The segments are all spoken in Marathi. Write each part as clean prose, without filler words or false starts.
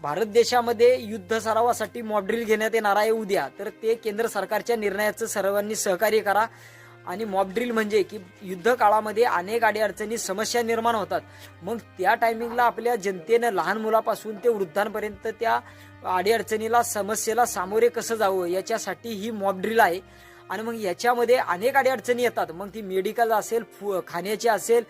भारत देशामध्ये युद्ध सरावासाठी मॉक ड्रिल घेण्यात येणार आहे उद्या. तर ते केंद्र सरकारच्या निर्णयाचं सर्वांनी सहकार्य करा. आणि मॉक ड्रिल म्हणजे की युद्ध काळामध्ये अनेक अडीअडचणी समस्या निर्माण होतात. मग त्या टायमिंगला आपल्या जनतेनं लहान मुलापासून ते वृद्धांपर्यंत त्या अडीअडचणीला समस्येला सामोरे कसं जावं याच्यासाठी ही मॉक ड्रिल आहे. आणि मग याच्यामध्ये अनेक अडीअडचणी येतात. मग ती मेडिकल असेल, खाण्याची असेल,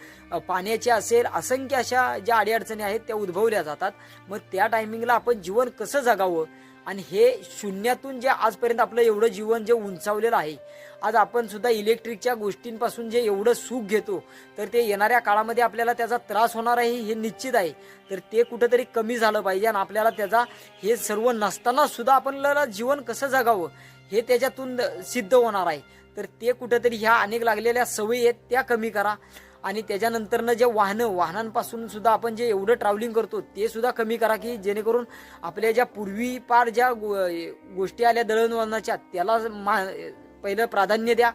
पाण्याची असेल, असंख्य अशा ज्या अडीअडचणी आहेत त्या उद्भवल्या जातात. मग त्या टायमिंगला आपण जीवन कसं जगावं आणि हे शून्यातून जे आजपर्यंत आपलं एवढं जीवन जे उंचावलेलं आहे, आज आपण सुद्धा इलेक्ट्रिकच्या गोष्टींपासून जे एवढं सुख घेतो, तर ते येणाऱ्या काळामध्ये आपल्याला त्याचा त्रास होणार आहे हे निश्चित आहे. तर ते कुठंतरी कमी झालं पाहिजे आणि आपल्याला त्याचा हे सर्व नसताना सुद्धा आपल्याला जीवन कसं जगावं हे त्याच्यातून सिद्ध होणार आहे. तर ते कुठंतरी ह्या अनेक लागलेल्या सवयी आहेत त्या कमी करा. आणि त्याच्यानंतरनं जे वाहनांपासून सुद्धा आपण जे एवढं ट्रॅव्हलिंग करतो ते सुद्धा कमी करा, की जेणेकरून आपल्या ज्या पूर्वीपार ज्या गोष्टी आल्या दळणवळणाच्या त्याला पहिलं प्राधान्य द्या.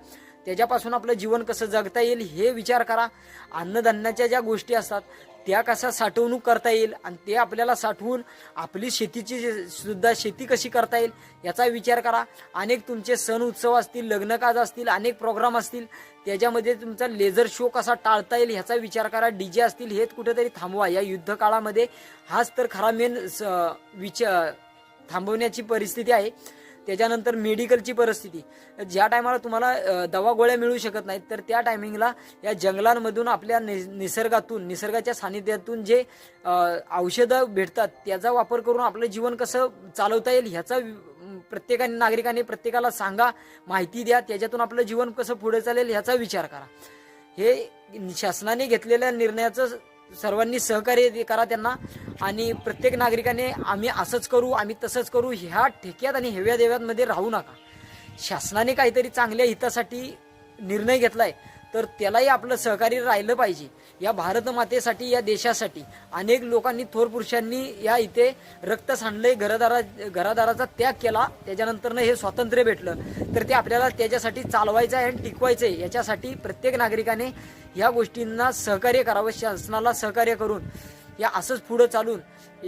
त्याच्यापासून आपलं जीवन कसं जगता येईल हे विचार करा. अन्नधान्याच्या ज्या गोष्टी असतात त्या कशा साठवणूक करता येईल आणि ते आपल्याला साठवून आपली शेतीची सुद्धा शेती कशी करता येईल याचा विचार करा. अनेक तुमचे सण उत्सव असतील, लग्नकाज असतील, अनेक प्रोग्राम असतील, त्याच्यामध्ये तुमचा लेझर शो कसा टाळता येईल ह्याचा विचार करा. डीजे असतील हे कुठेतरी थांबवा. या युद्ध काळामध्ये हाच तर खरा मेन थांबवण्याची परिस्थिती आहे. त्याच्यानंतर मेडिकलची परिस्थिती, ज्या टायमाला तुम्हाला दवा गोळ्या मिळू शकत नाहीत तर त्या टायमिंगला या जंगलांमधून आपल्या निसर्गाच्या सानिध्यातून जे औषधं भेटतात त्याचा वापर करून आपलं जीवन कसं चालवता येईल ह्याचा नागरिकांनी प्रत्येकाला सांगा, माहिती द्या. त्याच्यातून आपलं जीवन कसं पुढे चालेल ह्याचा विचार करा. हे शासनाने घेतलेल्या निर्णयाचं सर्वांनी सहकार्य करा त्यांना. आणि प्रत्येक नागरिकाने आम्ही असंच करू, आम्ही तसंच करू ह्या ठेक्यात आणि हेव्या देव्यामध्ये राहू नका. शासनाने काहीतरी चांगल्या हितासाठी निर्णय घेतलाय तर त्यालाही आपलं सहकार्य राहिलं पाहिजे. या भारत मातेसाठी, या देशासाठी अनेक लोकांनी, थोर पुरुषांनी या इथे रक्त सांडले, घरादाराचा त्याग केला. त्याच्यानंतरनं हे स्वातंत्र्य भेटलं तर ते आपल्याला त्याच्यासाठी चालवायचं आहे आणि टिकवायचं आहे. याच्यासाठी प्रत्येक नागरिकाने या गोष्टींना सहकार्य करावं, शासनाला सहकार्य करून या असंच पुढं चालून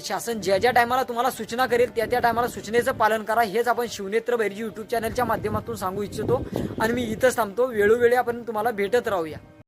शासन ज्या ज्या टायमाला तुम्हाला सूचना करेल त्या त्या टायमाला सूचनेचं पालन करा. हेच आपण शिवनेत्र बैरजी यूट्यूब चॅनलच्या माध्यमातून सांगू इच्छितो आणि मी इथंच थांबतो. वेळोवेळी आपण तुम्हाला भेटत राहूया.